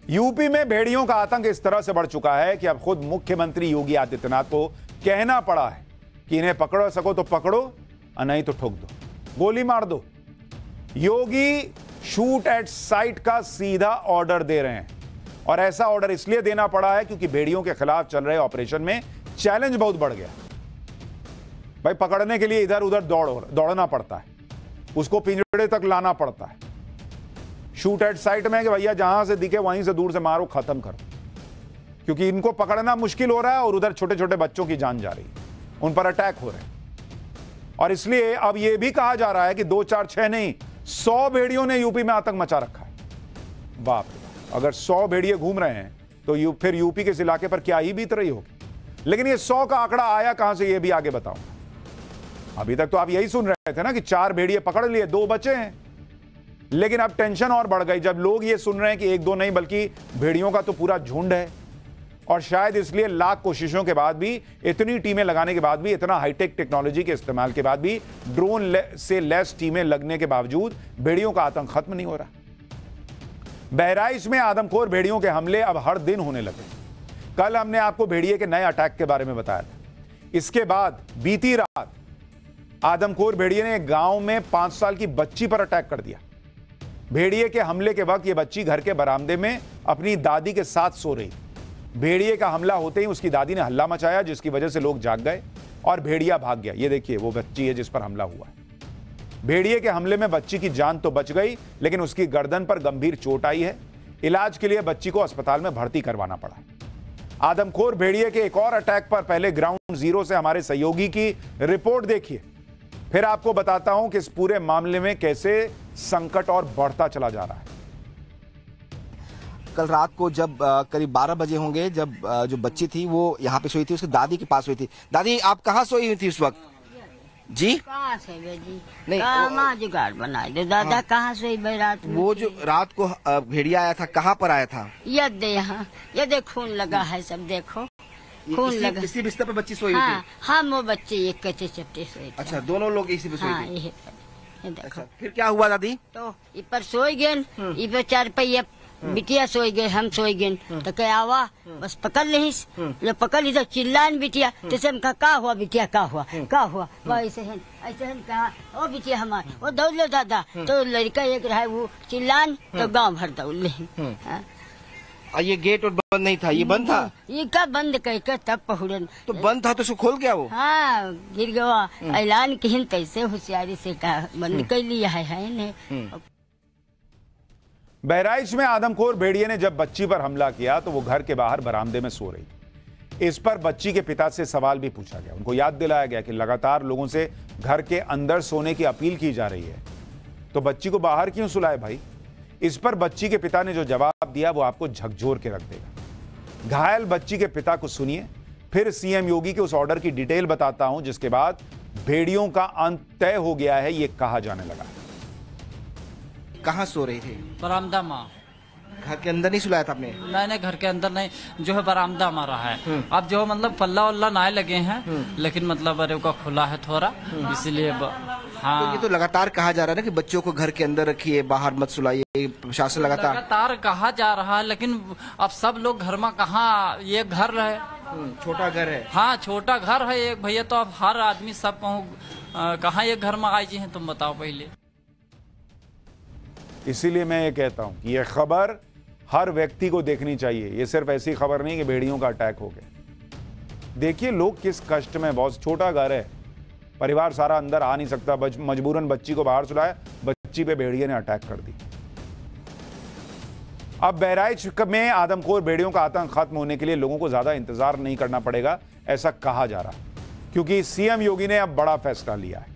UP में भेड़ियों का आतंक इस तरह से बढ़ चुका है कि अब खुद मुख्यमंत्री योगी आदित्यनाथ को कहना पड़ा है कि इन्हें पकड़ सको तो पकड़ो और नहीं तो ठोक दो, गोली मार दो। योगी शूट एट साइट का सीधा ऑर्डर दे रहे हैं और ऐसा ऑर्डर इसलिए देना पड़ा है क्योंकि भेड़ियों के खिलाफ चल रहे ऑपरेशन में चैलेंज बहुत बढ़ गया। भाई पकड़ने के लिए इधर उधर दौड़ना पड़ता है, उसको पिंजड़े तक लाना पड़ता है। शूट एट साइट में कि भैया जहां से दिखे वहीं से दूर से मारो, खत्म करो, क्योंकि इनको पकड़ना मुश्किल हो रहा है और उधर छोटे छोटे बच्चों की जान जा रही है, उन पर अटैक हो रहे हैं। और इसलिए अब यह भी कहा जा रहा है कि 2, 4, 6 नहीं 100 भेड़ियों ने यूपी में आतंक मचा रखा है। बाप रे, अगर 100 भेड़िए घूम रहे हैं तो फिर यूपी के इस इलाके पर क्या ही बीत रही होगी। लेकिन ये 100 का आंकड़ा आया कहां से, ये भी आगे बताऊंगा। अभी तक तो आप यही सुन रहे थे ना कि 4 भेड़िए पकड़ लिए, 2 बचे हैं। लेकिन अब टेंशन और बढ़ गई जब लोग ये सुन रहे हैं कि 1-2 नहीं बल्कि भेड़ियों का तो पूरा झुंड है। और शायद इसलिए लाख कोशिशों के बाद भी, इतनी टीमें लगाने के बाद भी, इतना हाईटेक टेक्नोलॉजी के इस्तेमाल के बाद भी, ड्रोन से लेस टीमें लगने के बावजूद भेड़ियों का आतंक खत्म नहीं हो रहा। बहराइच में आदमखोर भेड़ियों के हमले अब हर दिन होने लगे। कल हमने आपको भेड़िए के नए अटैक के बारे में बताया था। इसके बाद बीती रात आदमखोर भेड़िए ने गांव में 5 साल की बच्ची पर अटैक कर दिया। भेड़िए के हमले के वक्त यह बच्ची घर के बरामदे में अपनी दादी के साथ सो रही। भेड़िए का हमला होते ही उसकी दादी ने हल्ला मचाया, जिसकी वजह से लोग जाग गए और भेड़िया भाग गया। ये देखिए वो बच्ची है जिस पर हमला हुआ है। भेड़िए के हमले में बच्ची की जान तो बच गई, लेकिन उसकी गर्दन पर गंभीर चोट आई है। इलाज के लिए बच्ची को अस्पताल में भर्ती करवाना पड़ा। आदमखोर भेड़िए के एक और अटैक पर पहले ग्राउंड जीरो से हमारे सहयोगी की रिपोर्ट देखिए, फिर आपको बताता हूं कि इस पूरे मामले में कैसे संकट और बढ़ता चला जा रहा है। कल रात को जब करीब 12 बजे होंगे, जब जो बच्ची थी वो यहाँ पे सोई थी, उसकी दादी के पास सोई थी। दादी आप कहाँ सोई हुई थी उस वक्त? जी कहाँ से जी? नहीं, कहाँ जुगाड़ बनाए दे दादा, कहाँ से रात में? वो जो रात को भेड़िया आया था, कहाँ पर आया था? ये दे यहाँ, ये दे खून लगा है, सब देखो खून लगा। इसी बिस्तर पे बच्ची सोई हुई हाँ, थी? हम वो बच्चे एक कच्चे चपटे सोए थे। अच्छा, दोनों लोग इसी पे सोई हाँ, थी? ये देखो। अच्छा, फिर क्या हुआ दादी? तो इस पर सोई गए, इस पर 4 पहिया बिटिया सोई गए, हम सोई गए। तो क्या हुआ, बस पकड़ ली, जब पकड़ ली तो चिल्लान बिटिया, जैसे हम कहा का हुआ बिटिया, का हुआ का हुआ, ऐसे है कहा ओ बिटिया हमारे, वो दौड़ लो दादा। तो लड़का एक रहा वो चिल्लान, तो गाँव भर दौड़ ले। ये गेट और बंद नहीं था, ये बंद था? ये का बंद कर तब पहुड़न। तो बंद था तो उसको खोल गया वो? हाँ, गिर गया। ऐलान किन कैसे होशियारी से कहा बंद कर लिया है नहीं। बहराइच में आदमखोर भेड़िए ने जब बच्ची पर हमला किया तो वो घर के बाहर बरामदे में सो रही थी। इस पर बच्ची के पिता से सवाल भी पूछा गया। उनको याद दिलाया गया कि लगातार लोगों से घर के अंदर सोने की अपील की जा रही है, तो बच्ची को बाहर क्यों सुलाए भाई। इस पर बच्ची के पिता ने जो जवाब दिया वो आपको झकझोर के रख देगा। घायल बच्ची के पिता को सुनिए, फिर सीएम योगी के उस ऑर्डर की डिटेल बताता हूं जिसके बाद भेड़ियों का अंत तय हो गया है, ये कहा जाने लगा। कहाँ सो रही थी? बरामदा माँ। घर के अंदर नहीं सुलाया था आपने? नहीं, घर के अंदर नहीं, जो है बरामदा हमारा है। अब जो मतलब पल्ला वल्ला नए लगे हैं, लेकिन मतलब अरे का खुला है थोड़ा, इसीलिए हाँ। तो ये तो लगातार कहा जा रहा है ना कि बच्चों को घर के अंदर रखिए, बाहर मत सुलाइए, प्रशासन लगातार कहा जा रहा है, लेकिन अब सब लोग घर में कहाँ, ये घर है, छोटा घर है। हाँ छोटा घर है एक भैया, तो अब हर आदमी सब कहाँ एक घर में आई जी है, तुम बताओ पहले। इसीलिए मैं ये कहता हूं कि ये खबर हर व्यक्ति को देखनी चाहिए। ये सिर्फ ऐसी खबर नहीं कि भेड़ियों का अटैक हो गया। देखिए लोग किस कष्ट में, बहुत छोटा घर है, परिवार सारा अंदर आ नहीं सकता, मजबूरन बच्ची को बाहर सुलाया, बच्ची पे भेड़िए ने अटैक कर दी। अब बहराइच में आदमखोर भेड़ियों का आतंक खत्म होने के लिए लोगों को ज्यादा इंतजार नहीं करना पड़ेगा, ऐसा कहा जा रहा, क्योंकि सीएम योगी ने अब बड़ा फैसला लिया है।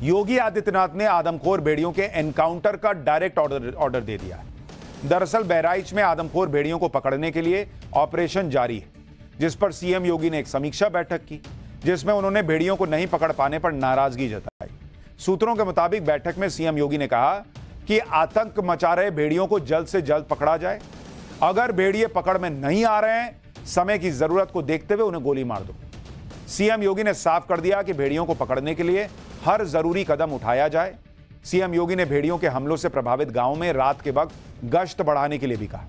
योगी आदित्यनाथ ने आदमखोर भेड़ियों के एनकाउंटर का डायरेक्ट ऑर्डर दे दिया है। दरअसल बहराइच में आदमखोर भेड़ियों को पकड़ने के लिए ऑपरेशन जारी है, जिस पर सीएम योगी ने एक समीक्षा बैठक की, जिसमें उन्होंने भेड़ियों को नहीं पकड़ पाने पर नाराजगी जताई। सूत्रों के मुताबिक बैठक में सीएम योगी ने कहा कि आतंक मचा रहे भेड़ियों को जल्द से जल्द पकड़ा जाए। अगर भेड़िए पकड़ में नहीं आ रहे हैं, समय की जरूरत को देखते हुए उन्हें गोली मार दो। सीएम योगी ने साफ कर दिया कि भेड़ियों को पकड़ने के लिए हर जरूरी कदम उठाया जाए। सीएम योगी ने भेड़ियों के हमलों से प्रभावित गांवों में रात के वक्त गश्त बढ़ाने के लिए भी कहा।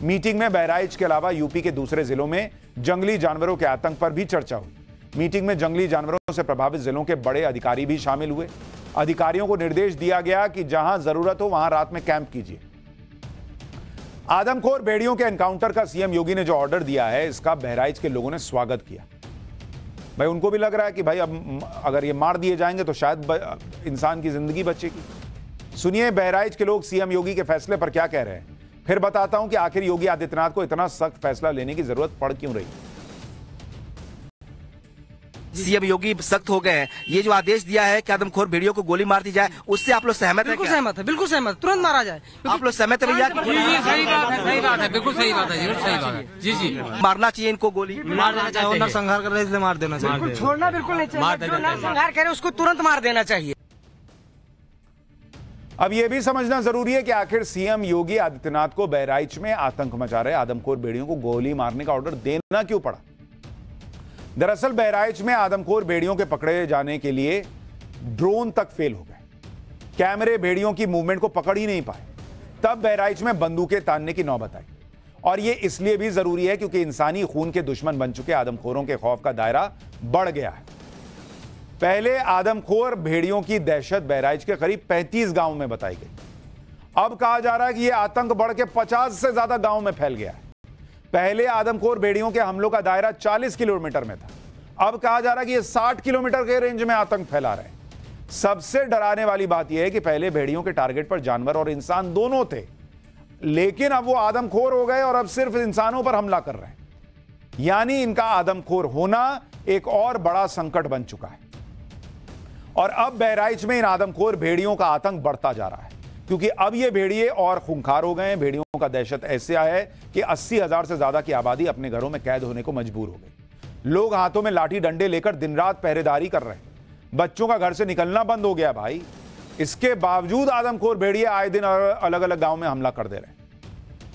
मीटिंग में बहराइच के अलावा यूपी के दूसरे जिलों में जंगली जानवरों के आतंक पर भी चर्चा हुई। मीटिंग में जंगली जानवरों से प्रभावित जिलों के बड़े अधिकारी भी शामिल हुए। अधिकारियों को निर्देश दिया गया कि जहां जरूरत हो वहां रात में कैंप कीजिए। आदमखोर भेड़ियों के एनकाउंटर का सीएम योगी ने जो ऑर्डर दिया है, इसका बहराइच के लोगों ने स्वागत किया। भाई उनको भी लग रहा है कि भाई अब अगर ये मार दिए जाएंगे तो शायद इंसान की जिंदगी बचेगी। सुनिए बहराइच के लोग सीएम योगी के फैसले पर क्या कह रहे हैं, फिर बताता हूं कि आखिर योगी आदित्यनाथ को इतना सख्त फैसला लेने की जरूरत पड़ क्यों रही। सीएम योगी सख्त हो गए हैं। ये जो आदेश दिया है कि आदमखोर भेड़ियों को गोली मार दी जाए, उससे आप लोग सहमत हैं? बिल्कुल सहमत है, बिल्कुल सहमत, तुरंत मारा जाए। आप लोग सहमत है भैया? सही बात है, बिल्कुल सही बात है, सही बात है। जी मारना चाहिए इनको, गोली मार देना चाहिए। नरसंहार कर रहे इसलिए मार देना चाहिए, छोड़ना बिल्कुल नहीं चाहिए। जो नरसंहार करे उसको तुरंत मार देना चाहिए। अब यह भी समझना जरूरी है कि आखिर सीएम योगी आदित्यनाथ को बहराइच में आतंक मचा रहे आदमखोर भेड़ियों को गोली मारने का ऑर्डर देना क्यों पड़ा। दरअसल बहराइच में आदमखोर भेड़ियों के पकड़े जाने के लिए ड्रोन तक फेल हो गए। कैमरे भेड़ियों की मूवमेंट को पकड़ ही नहीं पाए। तब बहराइच में बंदूकें तानने की नौबत आई। और यह इसलिए भी जरूरी है क्योंकि इंसानी खून के दुश्मन बन चुके आदमखोरों के खौफ का दायरा बढ़ गया है। पहले आदमखोर भेड़ियों की दहशत बहराइच के करीब 35 गांवों में बताई गई। अब कहा जा रहा है कि यह आतंक बढ़ के 50 से ज्यादा गांवों में फैल गया है। पहले आदमखोर भेड़ियों के हमलों का दायरा 40 किलोमीटर में था। अब कहा जा रहा है कि ये 60 किलोमीटर के रेंज में आतंक फैला रहे हैं। सबसे डराने वाली बात यह है कि पहले भेड़ियों के टारगेट पर जानवर और इंसान दोनों थे, लेकिन अब वो आदमखोर हो गए और अब सिर्फ इंसानों पर हमला कर रहे हैं। यानी इनका आदमखोर होना एक और बड़ा संकट बन चुका है। और अब बहराइच में इन आदमखोर भेड़ियों का आतंक बढ़ता जा रहा है, क्योंकि अब ये भेड़िए और खूंखार हो गए हैं। भेड़ियों का दहशत ऐसे आया है कि 80,000 से ज्यादा की आबादी अपने घरों में कैद होने को मजबूर हो गई। लोग हाथों में लाठी डंडे लेकर दिन रात पहरेदारी कर रहे हैं। बच्चों का घर से निकलना बंद हो गया भाई। इसके बावजूद आदमखोर भेड़िए आए दिन अलग अलग गांव में हमला कर दे रहे हैं।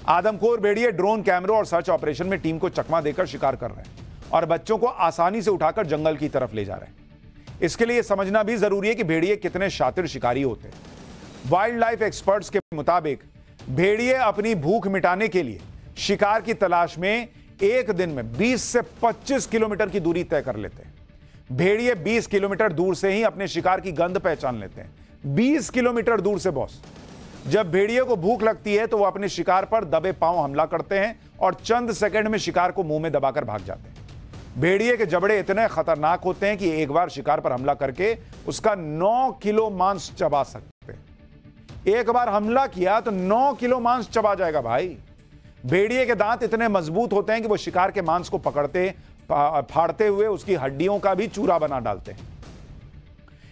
आदमखोर भेड़िए ड्रोन कैमरों और सर्च ऑपरेशन में टीम को चकमा देकर शिकार कर रहे हैं और बच्चों को आसानी से उठाकर जंगल की तरफ ले जा रहे हैं। इसके लिए समझना भी जरूरी है कि भेड़िए कितने शातिर शिकारी होते हैं। वाइल्ड लाइफ एक्सपर्ट्स के मुताबिक भेड़िए अपनी भूख मिटाने के लिए शिकार की तलाश में एक दिन में 20 से 25 किलोमीटर की दूरी तय कर लेते हैं। भेड़िए 20 किलोमीटर दूर से ही अपने शिकार की गंध पहचान लेते हैं। 20 किलोमीटर दूर से बॉस। जब भेड़िए को भूख लगती है तो वो अपने शिकार पर दबे पांव हमला करते हैं और चंद सेकंड में शिकार को मुंह में दबाकर भाग जाते हैं। भेड़िए के जबड़े इतने खतरनाक होते हैं कि एक बार शिकार पर हमला करके उसका 9 किलो मांस चबा सकते हैं। एक बार हमला किया तो 9 किलो मांस चबा जाएगा भाई। भेड़िए के दांत इतने मजबूत होते हैं कि वो शिकार के मांस को पकड़ते फाड़ते हुए उसकी हड्डियों का भी चूरा बना डालते हैं।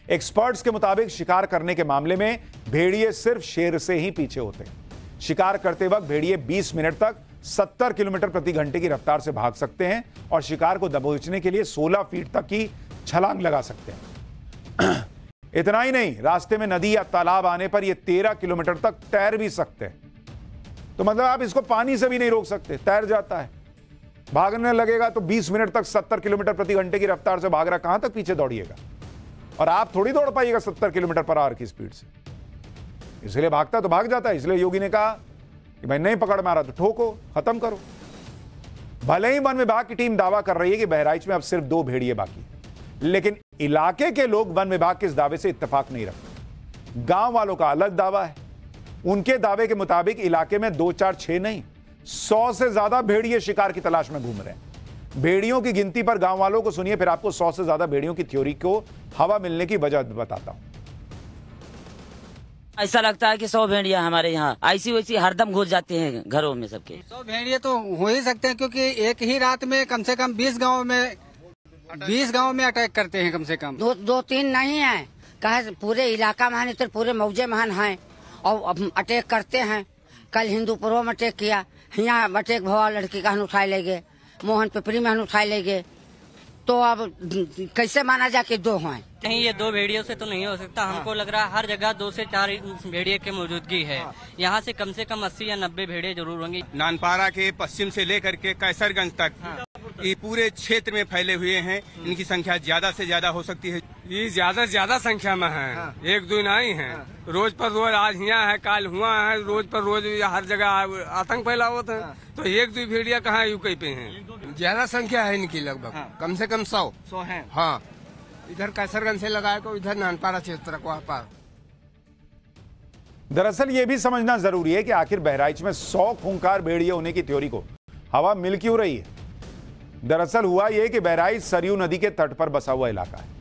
एक्सपर्ट्स के मुताबिक शिकार करने के मामले में भेड़िए सिर्फ शेर से ही पीछे होते हैं। शिकार करते वक्त भेड़िए 20 मिनट तक 70 किलोमीटर प्रति घंटे की रफ्तार से भाग सकते हैं और शिकार को दबोचने के लिए 16 फीट तक की छलांग लगा सकते हैं। इतना ही नहीं, रास्ते में नदी या तालाब आने पर यह 13 किलोमीटर तक तैर भी सकते हैं। तो मतलब आप इसको पानी से भी नहीं रोक सकते, तैर जाता है। भागने लगेगा तो 20 मिनट तक 70 किलोमीटर प्रति घंटे की रफ्तार से भाग रहा, कहां तक पीछे दौड़िएगा। और आप थोड़ी दौड़ पाइएगा 70 किलोमीटर पर आवर की स्पीड से। इसलिए भागता तो भाग जाता है। इसलिए योगी ने कहा कि भाई नहीं पकड़ मारा तो ठोको, खत्म करो। भले ही वन विभाग की टीम दावा कर रही है कि बहराइच में अब सिर्फ 2 भेड़िए बाकी हैं, लेकिन इलाके के लोग वन विभाग के इस दावे से इत्तेफाक नहीं रखते। गांव वालों का अलग दावा है। उनके दावे के मुताबिक इलाके में 2, 4, 6 नहीं, 100 से ज्यादा भेड़िए शिकार की तलाश में घूम रहे हैं। भेड़ियों की गिनती पर गांव वालों को सुनिए, फिर आपको 100 से ज्यादा भेड़ियों की थ्योरी को हवा मिलने की वजह बताता हूं। ऐसा लगता है कि 100 भेड़िया हमारे यहाँ ऐसी वैसी हरदम घुस जाते हैं घरों में सबके। 100 भेड़िए तो हो ही सकते हैं, क्योंकि एक ही रात में कम से कम 20 गांव में अटैक करते हैं। कम से कम 2-3 नहीं है, कहे पूरे इलाका में तो पूरे मौजे महान हैं और अटैक करते हैं। कल हिंदूपुरों में अटैक किया, यहाँ अटैक भवा लड़की का हन उठाए ले गए, मोहन पिपरी में हन उठाए ले गए। तो अब कैसे माना जा कि 2 हैं? नहीं, ये 2 भेड़ियों से तो नहीं हो सकता। हमको लग रहा है हर जगह 2 से 4 भेड़िए की मौजूदगी है। यहाँ से कम 80 या 90 भेड़िए जरूर होंगे। नानपारा के पश्चिम से लेकर के कैसरगंज तक ये पूरे क्षेत्र में फैले हुए हैं। इनकी संख्या ज्यादा से ज्यादा हो सकती है। ये ज्यादा संख्या में है। हाँ। एक दो नहीं है। रोज पर रोज आज यहाँ है, काल हुआ है, रोज पर रोज हर जगह आतंक फैला होता है। तो एक दो भेड़िया कहाँ यूके पे हैं। ज्यादा संख्या है इनकी लगभग कम से कम 100 है। हाँ, इधर कैसरगंज से लगाए को इधर नानपाड़ा क्षेत्र को पार। दरअसल ये भी समझना जरूरी है कि आखिर बहराइच में 100 खूंखार भेड़िए होने की थ्योरी को हवा मिल क्यों रही है। दरअसल हुआ यह कि बहराइच सरयू नदी के तट पर बसा हुआ इलाका है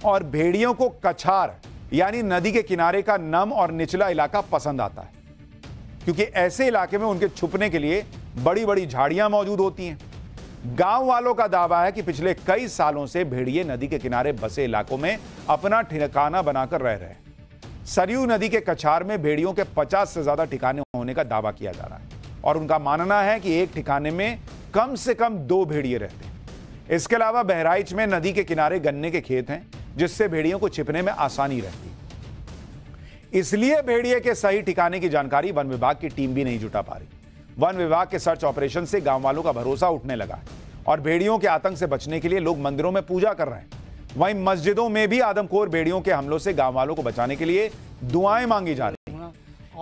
और भेड़ियों को कछार यानी नदी के किनारे का नम और निचला इलाका पसंद आता है, क्योंकि ऐसे इलाके में उनके छुपने के लिए बड़ी बड़ी झाड़ियां मौजूद होती हैं। गांव वालों का दावा है कि पिछले कई सालों से भेड़िए नदी के किनारे बसे इलाकों में अपना ठिकाना बनाकर रह रहे हैं। सरयू नदी के कछार में भेड़ियों के 50 से ज्यादा ठिकाने होने का दावा किया जा रहा है और उनका मानना है कि एक ठिकाने में कम से कम 2 भेड़िए रहते हैं। इसके अलावा बहराइच में नदी के किनारे गन्ने के खेत हैं, जिससे भेड़ियों को छिपने में आसानी रहती है। इसलिए भेड़िए के सही ठिकाने की जानकारी वन विभाग की टीम भी नहीं जुटा पा रही। वन विभाग के सर्च ऑपरेशन से गांव वालों का भरोसा उठने लगा है और भेड़ियों के आतंक से बचने के लिए लोग मंदिरों में पूजा कर रहे हैं। वहीं मस्जिदों में भी आदमखोर भेड़ियों के हमलों से गांव वालों को बचाने के लिए दुआएं मांगी जा रही हैं।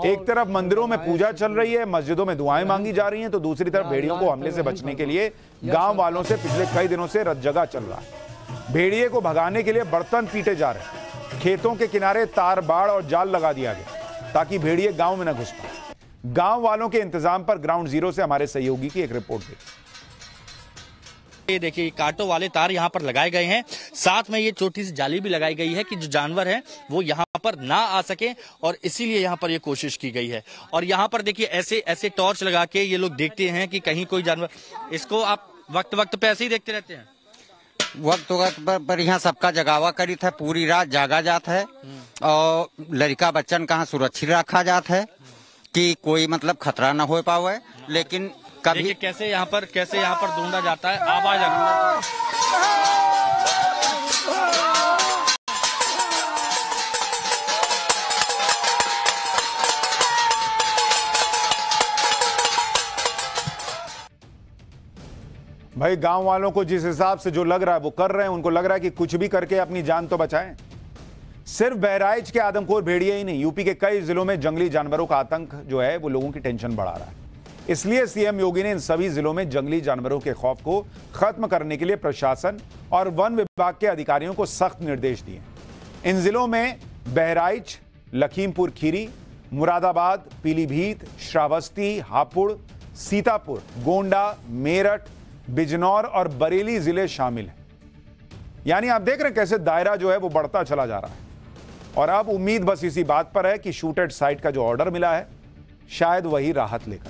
एक तरफ मंदिरों में पूजा चल रही है, मस्जिदों में दुआएं मांगी जा रही हैं, तो दूसरी तरफ भेड़ियों को हमले से बचने के लिए गांव वालों से पिछले कई दिनों से रतजगा चल रहा है। भेड़िए को भगाने के लिए बर्तन पीटे जा रहे हैं। खेतों के किनारे तार बाड़ और जाल लगा दिया गया ताकि भेड़िए गांव में न घुस पाए। गांव वालों के इंतजाम पर ग्राउंड जीरो से हमारे सहयोगी की एक रिपोर्ट देखिए। ये देखिए कांटों वाले तार यहाँ पर लगाए गए हैं, साथ में ये छोटी सी जाली भी लगाई गई है कि जो जानवर हैं वो यहाँ पर ना आ सके और इसीलिए यहाँ पर ये कोशिश की गई है। और यहाँ पर देखिए ऐसे ऐसे टॉर्च लगा के ये लोग देखते हैं कि कहीं कोई जानवर, इसको आप वक्त वक्त पे ऐसे ही देखते रहते हैं। वक्त वक्त पर यहाँ सबका जगावा करी था, पूरी रात जागा जात है और लड़का बच्चन कहाँ सुरक्षित रखा जात है कि कोई मतलब खतरा न हो पावे। लेकिन कभी कैसे यहाँ पर ढूंढा जाता है, आवाज आती है। भाई गांव वालों को जिस हिसाब से जो लग रहा है वो कर रहे हैं। उनको लग रहा है कि कुछ भी करके अपनी जान तो बचाएं। सिर्फ बहराइच के आदमखोर भेड़िए ही नहीं, यूपी के कई जिलों में जंगली जानवरों का आतंक जो है वो लोगों की टेंशन बढ़ा रहा है। इसलिए सीएम योगी ने इन सभी जिलों में जंगली जानवरों के खौफ को खत्म करने के लिए प्रशासन और वन विभाग के अधिकारियों को सख्त निर्देश दिए। इन जिलों में बहराइच, लखीमपुर खीरी, मुरादाबाद, पीलीभीत, श्रावस्ती, हापुड़, सीतापुर, गोंडा, मेरठ, बिजनौर और बरेली जिले शामिल हैं। यानी आप देख रहे हैं कैसे दायरा जो है वो बढ़ता चला जा रहा है। और अब उम्मीद बस इसी बात पर है कि शूट एट साइट का जो ऑर्डर मिला है शायद वही राहत लेकर